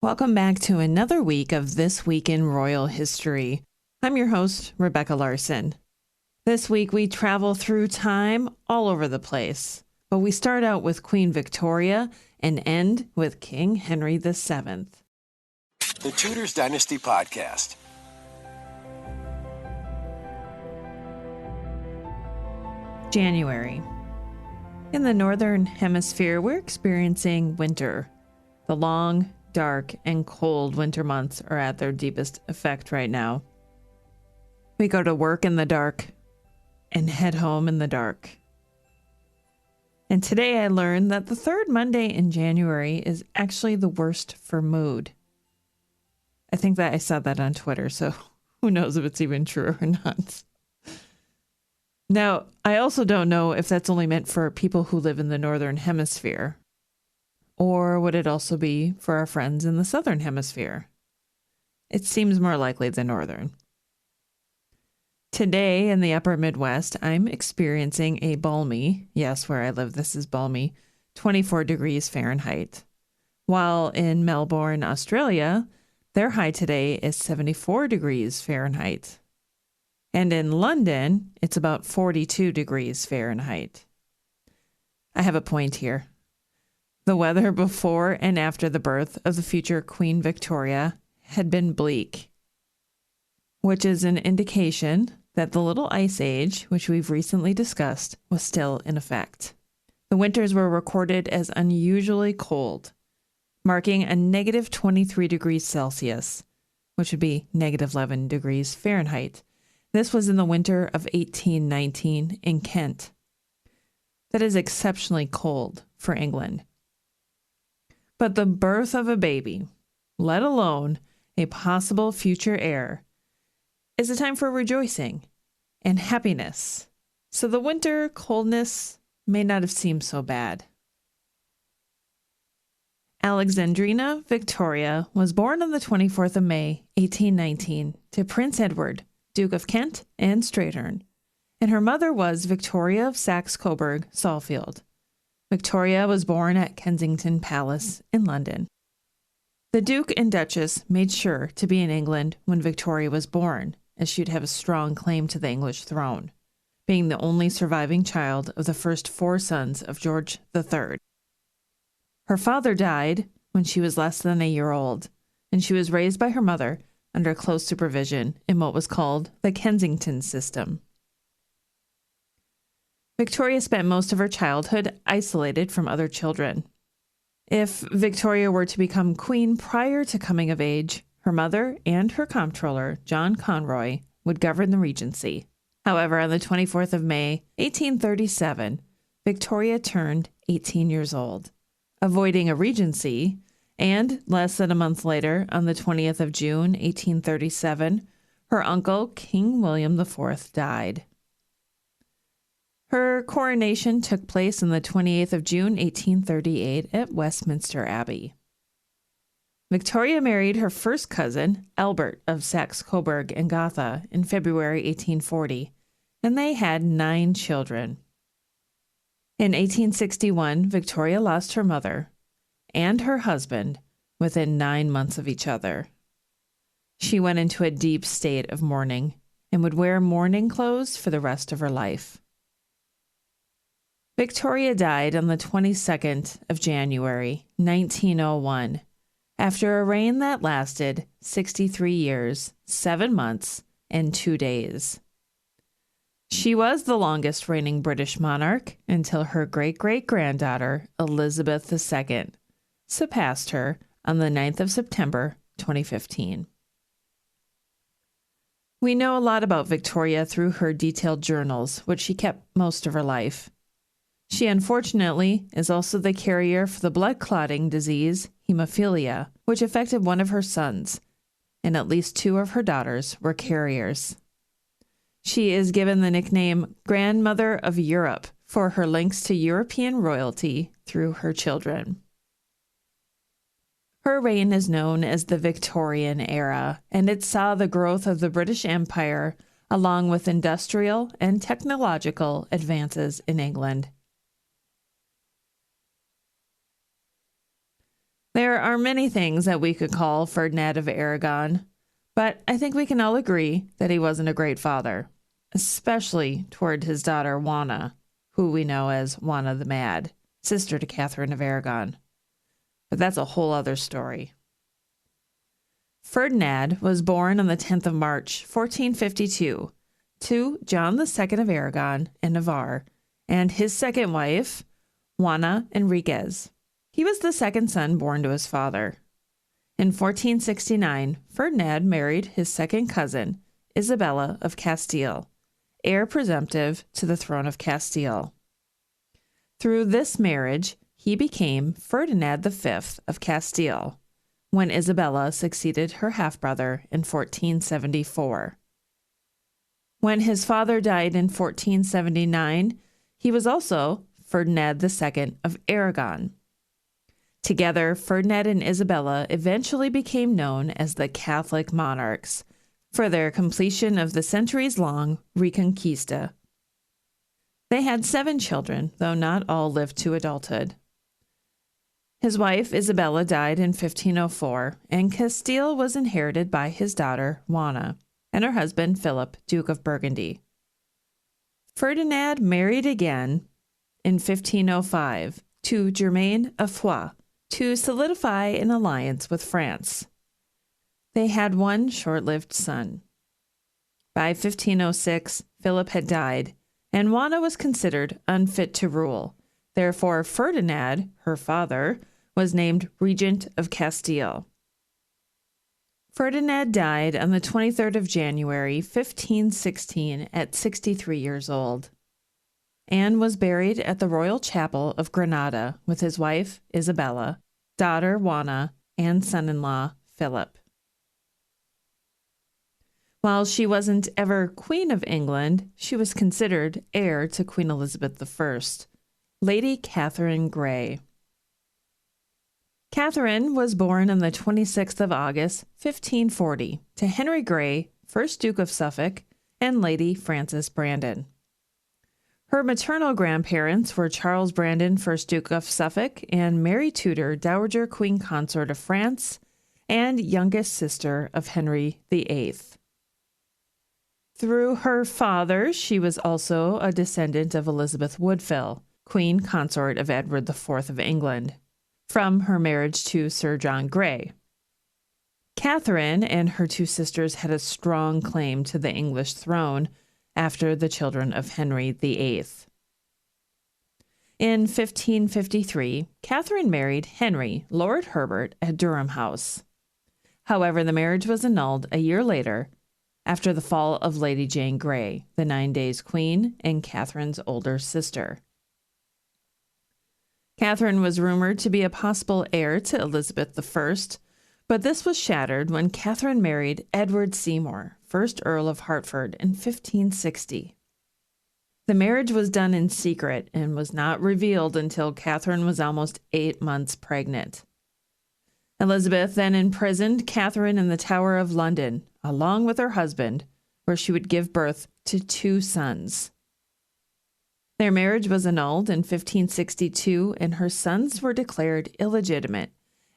Welcome back to another week of This Week in Royal History. I'm your host, Rebecca Larson. This week we travel through time all over the place, but we start out with Queen Victoria and end with King Henry VII. The Tudors Dynasty Podcast. January. In the Northern Hemisphere, we're experiencing winter. The long, dark, and cold winter months are at their deepest effect right now. We go to work in the dark and head home in the dark. And today I learned that the third Monday in January is actually the worst for mood. I think that I saw that on Twitter, so who knows if it's even true or not. Now, I also don't know if that's only meant for people who live in the Northern Hemisphere. Or would it also be for our friends in the Southern Hemisphere? It seems more likely the Northern. Today in the upper Midwest, I'm experiencing a balmy, yes, where I live this is balmy, 24 degrees Fahrenheit. While in Melbourne, Australia, their high today is 74 degrees Fahrenheit. And in London, it's about 42 degrees Fahrenheit. I have a point here. The weather before and after the birth of the future Queen Victoria had been bleak, which is an indication that the Little Ice Age, which we've recently discussed, was still in effect. The winters were recorded as unusually cold, marking a negative 23 degrees Celsius, which would be negative 11 degrees Fahrenheit. This was in the winter of 1819 in Kent. That is exceptionally cold for England. But the birth of a baby, let alone a possible future heir, is a time for rejoicing and happiness. So the winter coldness may not have seemed so bad. Alexandrina Victoria was born on the 24th of May, 1819, to Prince Edward, Duke of Kent and Strathern, and her mother was Victoria of Saxe-Coburg-Saalfeld. Victoria was born at Kensington Palace in London. The Duke and Duchess made sure to be in England when Victoria was born, as she'd have a strong claim to the English throne, being the only surviving child of the first 4 sons of George III. Her father died when she was less than a year old, and she was raised by her mother under close supervision in what was called the Kensington system. Victoria spent most of her childhood isolated from other children. If Victoria were to become queen prior to coming of age, her mother and her comptroller, John Conroy, would govern the regency. However, on the 24th of May, 1837, Victoria turned 18 years old, avoiding a regency, and less than a month later, on the 20th of June, 1837, her uncle, King William IV, died. Her coronation took place on the 28th of June, 1838, at Westminster Abbey. Victoria married her first cousin, Albert of Saxe-Coburg and Gotha, in February 1840, and they had 9 children. In 1861, Victoria lost her mother and her husband within 9 months of each other. She went into a deep state of mourning and would wear mourning clothes for the rest of her life. Victoria died on the 22nd of January, 1901, after a reign that lasted 63 years, 7 months, and 2 days. She was the longest reigning British monarch until her great-great-granddaughter, Elizabeth II, surpassed her on the 9th of September, 2015. We know a lot about Victoria through her detailed journals, which she kept most of her life. She unfortunately is also the carrier for the blood clotting disease, hemophilia, which affected one of her sons, and at least 2 of her daughters were carriers. She is given the nickname Grandmother of Europe for her links to European royalty through her children. Her reign is known as the Victorian era, and it saw the growth of the British Empire along with industrial and technological advances in England. There are many things that we could call Ferdinand of Aragon, but I think we can all agree that he wasn't a great father, especially toward his daughter Juana, who we know as Juana the Mad, sister to Catherine of Aragon. But that's a whole other story. Ferdinand was born on the 10th of March, 1452, to John II of Aragon and Navarre, and his second wife, Juana Enriquez. He was the second son born to his father. In 1469, Ferdinand married his second cousin, Isabella of Castile, heir presumptive to the throne of Castile. Through this marriage, he became Ferdinand V of Castile, when Isabella succeeded her half-brother in 1474. When his father died in 1479, he was also Ferdinand II of Aragon. Together, Ferdinand and Isabella eventually became known as the Catholic monarchs for their completion of the centuries-long Reconquista. They had 7 children, though not all lived to adulthood. His wife, Isabella, died in 1504, and Castile was inherited by his daughter, Juana, and her husband, Philip, Duke of Burgundy. Ferdinand married again in 1505 to Germaine of Foix to solidify an alliance with France. They had one short-lived son. By 1506, Philip had died, and Juana was considered unfit to rule. Therefore, Ferdinand, her father, was named Regent of Castile. Ferdinand died on the 23rd of January, 1516, at 63 years old, and was buried at the Royal Chapel of Granada with his wife, Isabella, daughter, Juana, and son-in-law, Philip. While she wasn't ever Queen of England, she was considered heir to Queen Elizabeth I, Lady Catherine Grey. Catherine was born on the 26th of August, 1540, to Henry Grey, 1st Duke of Suffolk, and Lady Frances Brandon. Her maternal grandparents were Charles Brandon, 1st Duke of Suffolk, and Mary Tudor, Dowager Queen Consort of France, and youngest sister of Henry VIII. Through her father, she was also a descendant of Elizabeth Woodville, Queen Consort of Edward IV of England, from her marriage to Sir John Grey. Catherine and her 2 sisters had a strong claim to the English throne after the children of Henry VIII. In 1553, Catherine married Henry, Lord Herbert, at Durham House. However, the marriage was annulled a year later after the fall of Lady Jane Grey, the 9 Days Queen and Catherine's older sister. Catherine was rumored to be a possible heir to Elizabeth I, but this was shattered when Catherine married Edward Seymour, 1st Earl of Hertford, in 1560. The marriage was done in secret and was not revealed until Catherine was almost 8 months pregnant. Elizabeth then imprisoned Catherine in the Tower of London, along with her husband, where she would give birth to 2 sons. Their marriage was annulled in 1562, and her sons were declared illegitimate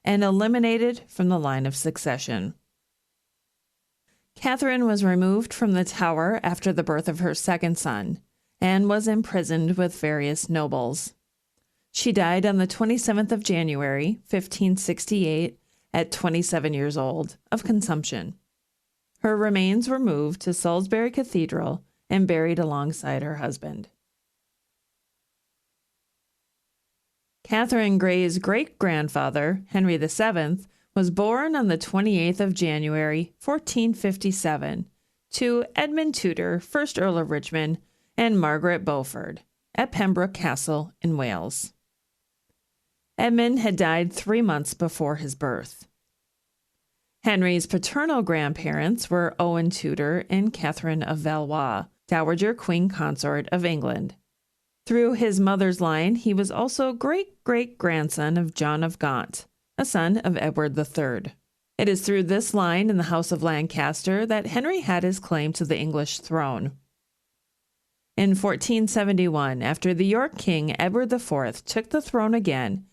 and eliminated from the line of succession. Catherine was removed from the Tower after the birth of her second son and was imprisoned with various nobles. She died on the 27th of January, 1568, at 27 years old, of consumption. Her remains were moved to Salisbury Cathedral and buried alongside her husband. Catherine Grey's great-grandfather, Henry VII, was born on the 28th of January, 1457, to Edmund Tudor, 1st Earl of Richmond, and Margaret Beaufort, at Pembroke Castle in Wales. Edmund had died 3 months before his birth. Henry's paternal grandparents were Owen Tudor and Catherine of Valois, Dowager Queen Consort of England. Through his mother's line, he was also great-great-grandson of John of Gaunt, a son of Edward III. It is through this line in the House of Lancaster that Henry had his claim to the English throne. In 1471, after the York King Edward IV took the throne again,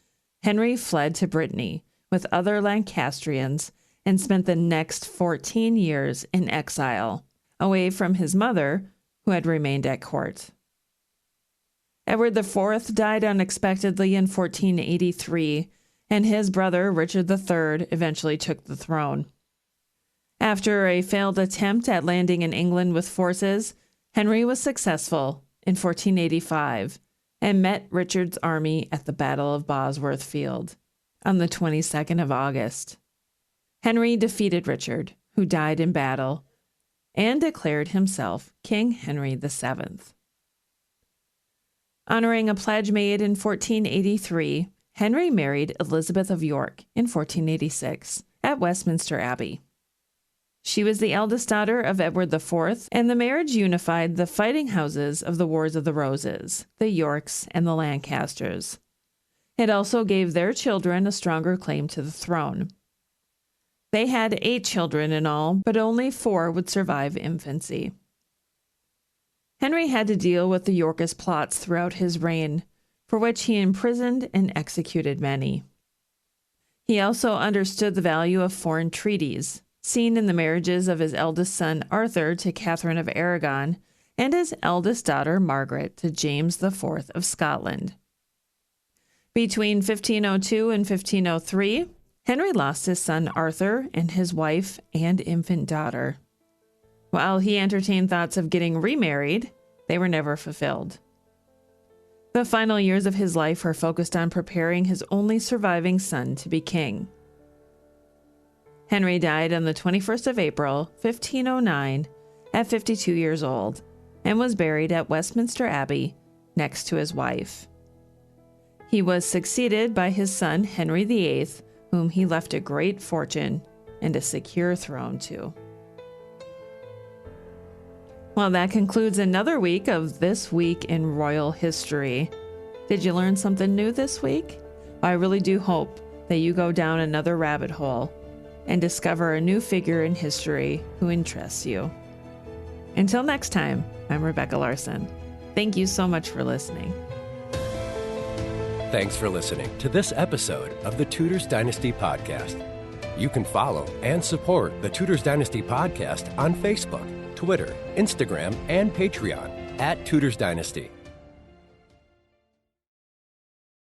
Henry fled to Brittany, with other Lancastrians and spent the next 14 years in exile, away from his mother, who had remained at court. Edward IV died unexpectedly in 1483, and his brother Richard III eventually took the throne. After a failed attempt at landing in England with forces, Henry was successful in 1485 and met Richard's army at the Battle of Bosworth Field on the 22nd of August. Henry defeated Richard, who died in battle, and declared himself King Henry VII. Honoring a pledge made in 1483, Henry married Elizabeth of York in 1486 at Westminster Abbey. She was the eldest daughter of Edward IV, and the marriage unified the fighting houses of the Wars of the Roses, the Yorks and the Lancasters. It also gave their children a stronger claim to the throne. They had 8 children in all, but only 4 would survive infancy. Henry had to deal with the Yorkist plots throughout his reign, for which he imprisoned and executed many. He also understood the value of foreign treaties, seen in the marriages of his eldest son Arthur to Catherine of Aragon and his eldest daughter Margaret to James IV of Scotland. Between 1502 and 1503, Henry lost his son Arthur and his wife and infant daughter. While he entertained thoughts of getting remarried, they were never fulfilled. The final years of his life are focused on preparing his only surviving son to be king. Henry died on the 21st of April, 1509, at 52 years old, and was buried at Westminster Abbey next to his wife. He was succeeded by his son Henry VIII, whom he left a great fortune and a secure throne to. Well, that concludes another week of This Week in Royal History. Did you learn something new this week? I really do hope that you go down another rabbit hole and discover a new figure in history who interests you. Until next time, I'm Rebecca Larson. Thank you so much for listening. Thanks for listening to this episode of the Tudors Dynasty Podcast. You can follow and support the Tudors Dynasty Podcast on Facebook, Twitter, Instagram, and Patreon @Tudors Dynasty.